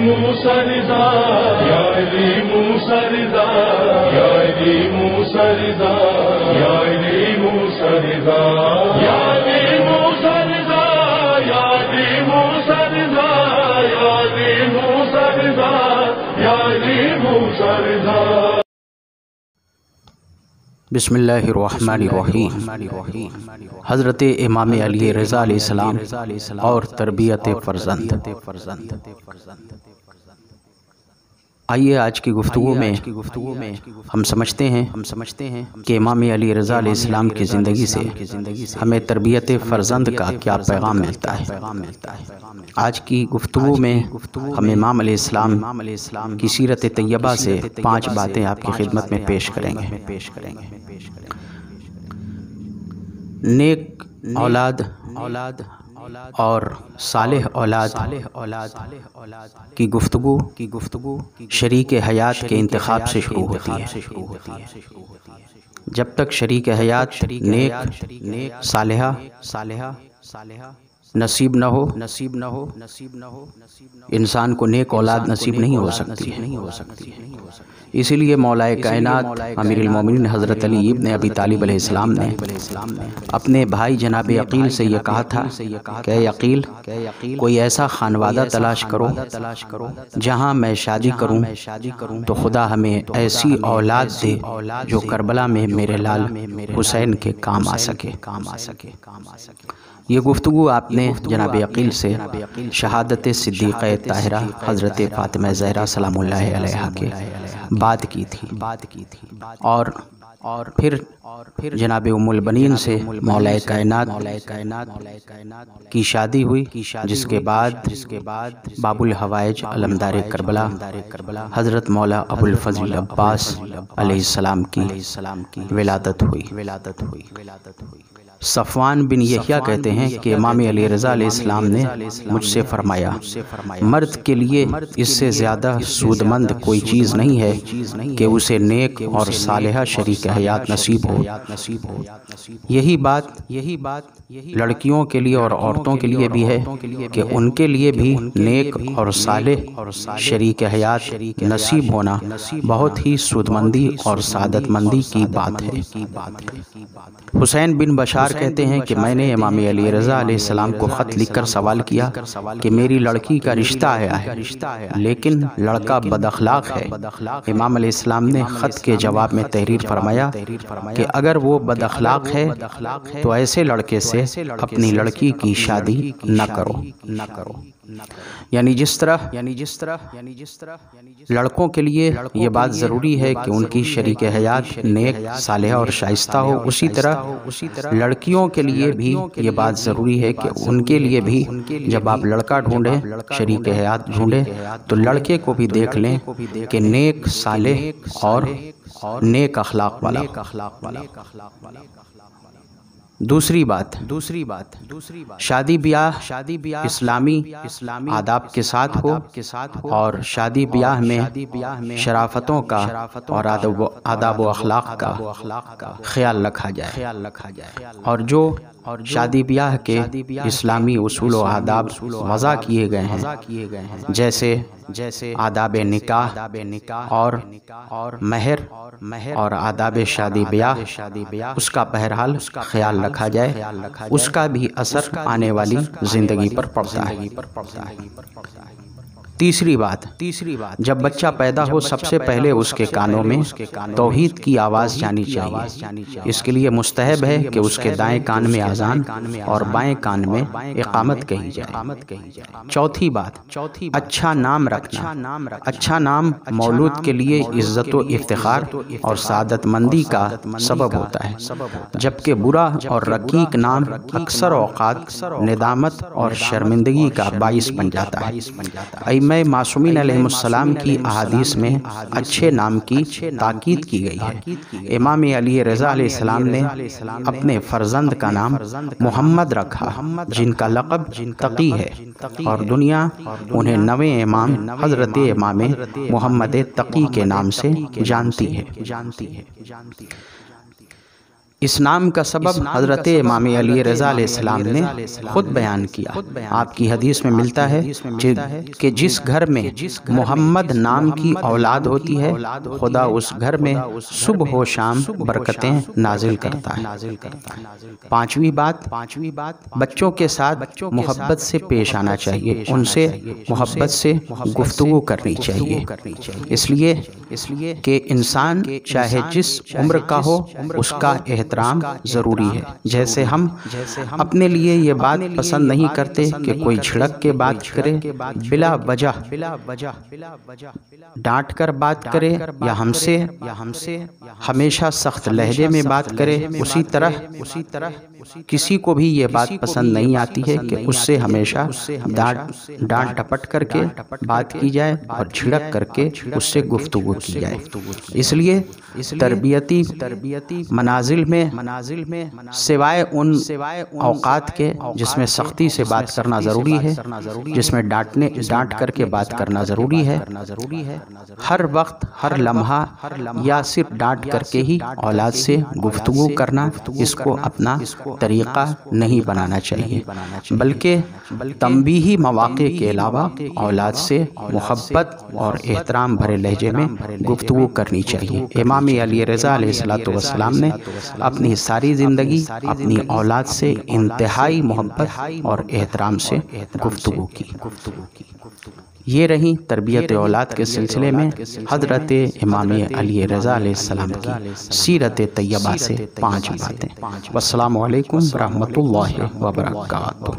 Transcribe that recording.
موسیٰ رضا، یا علی موسیٰ رضا، یا علی موسیٰ رضا، یا علی موسیٰ رضا، یا علی موسیٰ رضا، یا علی موسیٰ رضا، یا علی موسیٰ رضا، یا علی موسیٰ رضا۔ بسم اللہ الرحمن الرحیم۔ حضرت امام علی رضا علیہ السلام اور تربیت فرزند۔ آئیے آج کی گفتگو میں ہم سمجھتے ہیں کہ امام علی رضا علیہ السلام کی زندگی سے ہمیں تربیت فرزند کا کیا پیغام ملتا ہے۔ آج کی گفتگو میں ہم امام علیہ السلام کی سیرت طیبہ سے 5 باتیں آپ کی خدمت میں پیش کریں گے۔ نیک اولاد اور صالح اولاد کی گفتگو شریک حیات کے انتخاب سے شروع ہوتی ہے۔ جب تک شریک حیات نیک صالحہ نصیب نہ ہو انسان کو نیک اولاد نصیب نہیں ہو سکتی ہے۔ اسی لیے مولا کائنات امیر المومنین حضرت علی ابن ابی طالب علیہ السلام نے اپنے بھائی جناب عقیل سے یہ کہا تھا کہ اے عقیل، کوئی ایسا خانوادہ تلاش کرو جہاں میں شادی کروں تو خدا ہمیں ایسی اولاد دے جو کربلا میں میرے لال حسین کے کام آ سکے۔ یہ گفتگو آپ نے جناب عقیل سے شہادت صدیقہ طاہرہ حضرت فاطمہ زہرا سلام اللہ علیہا کے بعد کی تھی، اور پھر جناب ام البنین سے مولا کائنات کی شادی ہوئی، جس کے بعد باب الحوائج علمدار کربلا حضرت مولا ابو الفضل عباس علیہ السلام کی ولادت ہوئی۔ صفوان بن یحییٰ کہتے ہیں کہ امام علی رضا علیہ السلام نے مجھ سے فرمایا، مرد کے لیے اس سے زیادہ سودمند کوئی چیز نہیں ہے کہ اسے نیک اور صالحہ شریک حیات نصیب ہو۔ یہی بات لڑکیوں کے لیے اور عورتوں کے لیے بھی ہے کہ ان کے لیے بھی نیک اور صالح شریک حیات نصیب ہونا بہت ہی سودمندی اور سعادت مندی کی بات ہے۔ حسین بن بشار کہتے ہیں کہ میں نے امام علی رضا علیہ السلام کو خط لکھ کر سوال کیا کہ میری لڑکی کا رشتہ آیا ہے لیکن لڑکا بد اخلاق ہے۔ امام علیہ السلام نے خط کے جواب میں تحریر فرمایا کہ اگر وہ بد اخلاق ہے تو ایسے لڑکے سے اپنی لڑکی کی شادی نہ کرو۔ یعنی جس طرح لڑکوں کے لیے یہ بات ضروری ہے کہ ان کی شریک حیات نیک صالحہ اور شائستہ ہو، اسی طرح لڑکیوں کے لیے بھی یہ بات ضروری ہے کہ ان کے لیے بھی جب آپ لڑکا ڈھونڈیں، شریک حیات ڈھونڈیں، تو لڑکے کو بھی دیکھ لیں کہ نیک صالح اور نیک اخلاق والا۔ دوسری بات شادی بیاہ اسلامی آداب کے ساتھ ہو، اور شادی بیاہ میں شرافتوں کا اور آداب و اخلاق کا خیال رکھا جائے، اور جو شادی بیاہ کے اسلامی اصول و آداب وضع کیے گئے ہیں جیسے آداب نکاح اور مہر اور آداب شادی بیاہ، اس کا بہرحال خیال رکھا جائے، اس کا بھی اثر آنے والی زندگی پر پڑتا ہے۔ تیسری بات جب بچہ پیدا ہو سب سے پہلے اس کے کانوں میں توحید کی آواز جانی چاہیے۔ اس کے لیے مستحب ہے کہ اس کے دائیں کان میں اذان اور بائیں کان میں اقامت کہی جائے۔ چوتھی بات اچھا نام رکھنا۔ اچھا نام مولود کے لیے عزت و افتخار اور سعادت مندی کا سبب ہوتا ہے، جبکہ برا اور رقیق نام اکثر اوقات ندامت اور شرمندگی کا باعث بن جاتا ہے۔ ائمہ معصومین علیہ السلام کی احادیث میں اچھے نام کی تاکید کی گئی ہے۔ امام علی رضا علیہ السلام نے اپنے فرزند کا نام محمد رکھا، جن کا لقب تقی ہے، اور دنیا انہیں نویں امام حضرت امام محمد تقی کے نام سے جانتی ہے۔ اس نام کا سبب حضرت امام علی رضا علیہ السلام نے خود بیان کیا۔ آپ کی حدیث میں ملتا ہے کہ جس گھر میں محمد نام کی اولاد ہوتی ہے خدا اس گھر میں صبح و شام برکتیں نازل کرتا ہے۔ پانچویں بات، بچوں کے ساتھ محبت سے پیش آنا چاہیے، ان سے محبت سے گفتگو کرنی چاہیے، اس لیے کہ انسان چاہے جس عمر کا ہو اس کا احترام ضروری ہے۔ جیسے ہم اپنے لیے یہ بات پسند نہیں کرتے کہ کوئی جھڑک کے بات کرے، بلا وجہ ڈانٹ کر بات کرے یا ہم سے ہمیشہ سخت لہجے میں بات کرے، اسی طرح کسی کو بھی یہ بات پسند نہیں آتی ہے کہ اس سے ہمیشہ ڈانٹ ٹپٹ کر کے بات کی جائے اور جھڑک کر کے اس سے گفتگو کی جائے۔ اس لیے تربیتی منازل میں سوائے ان اوقات کے جس میں سختی سے بات کرنا ضروری ہے، جس میں ڈانٹ کر کے بات کرنا ضروری ہے، ہر وقت ہر لمحہ یا صرف ڈانٹ کر کے ہی اولاد سے گفتگو کرنا اس کو اپنا طریقہ نہیں بنانا چاہیے، بلکہ تنبیہی مواقع کے علاوہ اولاد سے محبت اور احترام بھرے لہجے میں گفتگو کرنی چاہیے۔ امام علی رضا علیہ السلام نے اپنی ساری زندگی اپنی اولاد سے انتہائی محبت اور احترام سے گفتگو کی۔ یہ رہی تربیت اولاد کے سلسلے میں حضرت امام علی رضا علیہ السلام کی سیرت طیبہ سے 5 باتیں۔ والسلام علیکم ورحمۃ اللہ وبرکاتہ۔